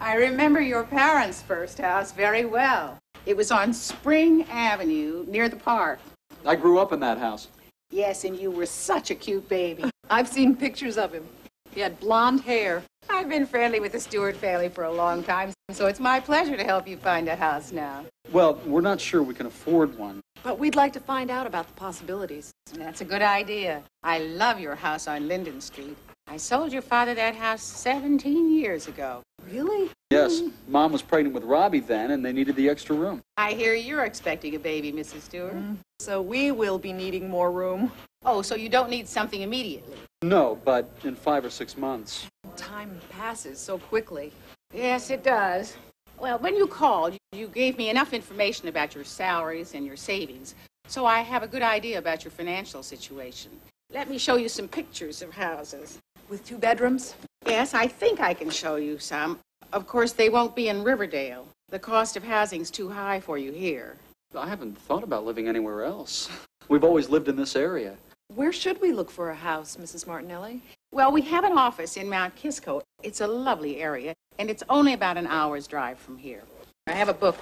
I remember your parents' first house very well. It was on Spring Avenue near the park. I grew up in that house. Yes, and you were such a cute baby. I've seen pictures of him. He had blonde hair. I've been friendly with the Stewart family for a long time, so it's my pleasure to help you find a house now. Well, we're not sure we can afford one. But we'd like to find out about the possibilities. That's a good idea. I love your house on Linden Street. I sold your father that house 17 years ago. Really? Yes. Mom was pregnant with Robbie then, and they needed the extra room. I hear you're expecting a baby, Mrs. Stewart. So we will be needing more room. Oh, so you don't need something immediately? No, but in 5 or 6 months. Time passes so quickly. Yes, it does. Well, when you called, you gave me enough information about your salaries and your savings, so I have a good idea about your financial situation. Let me show you some pictures of houses. With 2 bedrooms? Yes, I think I can show you some. Of course, they won't be in Riverdale. The cost of housing's too high for you here. I haven't thought about living anywhere else. We've always lived in this area. Where should we look for a house, Mrs. Martinelli? Well, we have an office in Mount Kisco. It's a lovely area, and it's only about an hour's drive from here. I have a book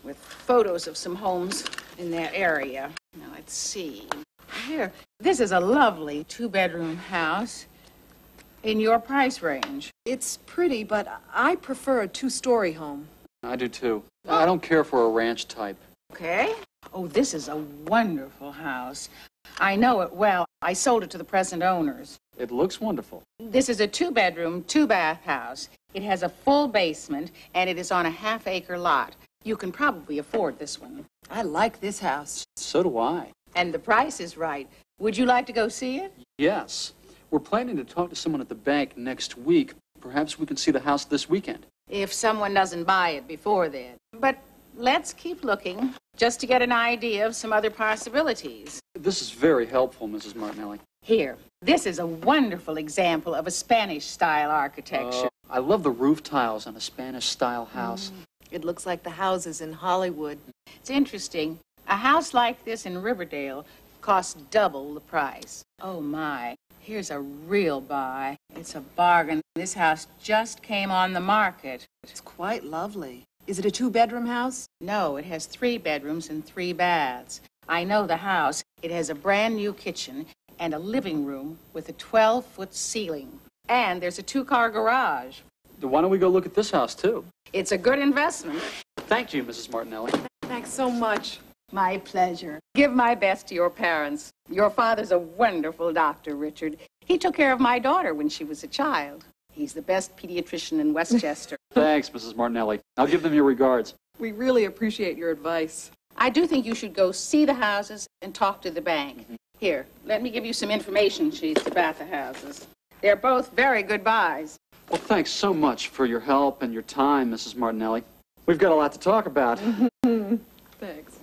with photos of some homes in that area. Now, let's see. Here, this is a lovely 2-bedroom house in your price range. It's pretty, but I prefer a 2-story home. I do too. I don't care for a ranch type. Okay. Oh, this is a wonderful house. I know it well. I sold it to the present owners. It looks wonderful. This is a 2-bedroom, 2-bath house. It has a full basement, and it is on a half-acre lot. You can probably afford this one. I like this house. So do I. And the price is right. Would you like to go see it? Yes. We're planning to talk to someone at the bank next week. Perhaps we can see the house this weekend. If someone doesn't buy it before then. But let's keep looking, just to get an idea of some other possibilities. This is very helpful, Mrs. Martinelli. Here, this is a wonderful example of a Spanish-style architecture. I love the roof tiles on a Spanish-style house. It looks like the houses in Hollywood. It's interesting. A house like this in Riverdale costs double the price. Oh, my. Here's a real buy. It's a bargain. This house just came on the market. It's quite lovely. Is it a 2-bedroom house? No, it has 3 bedrooms and 3 baths. I know the house. It has a brand new kitchen and a living room with a 12-foot ceiling. And there's a 2-car garage. Why don't we go look at this house, too? It's a good investment. Thank you, Mrs. Martinelli. Thanks so much. My pleasure. Give my best to your parents. Your father's a wonderful doctor, Richard. He took care of my daughter when she was a child. He's the best pediatrician in Westchester. Thanks, Mrs. Martinelli. I'll give them your regards. We really appreciate your advice. I do think you should go see the houses and talk to the bank. Here, let me give you some information sheets about the houses. They're both very good buys. Well, thanks so much for your help and your time, Mrs. Martinelli. We've got a lot to talk about. Thanks.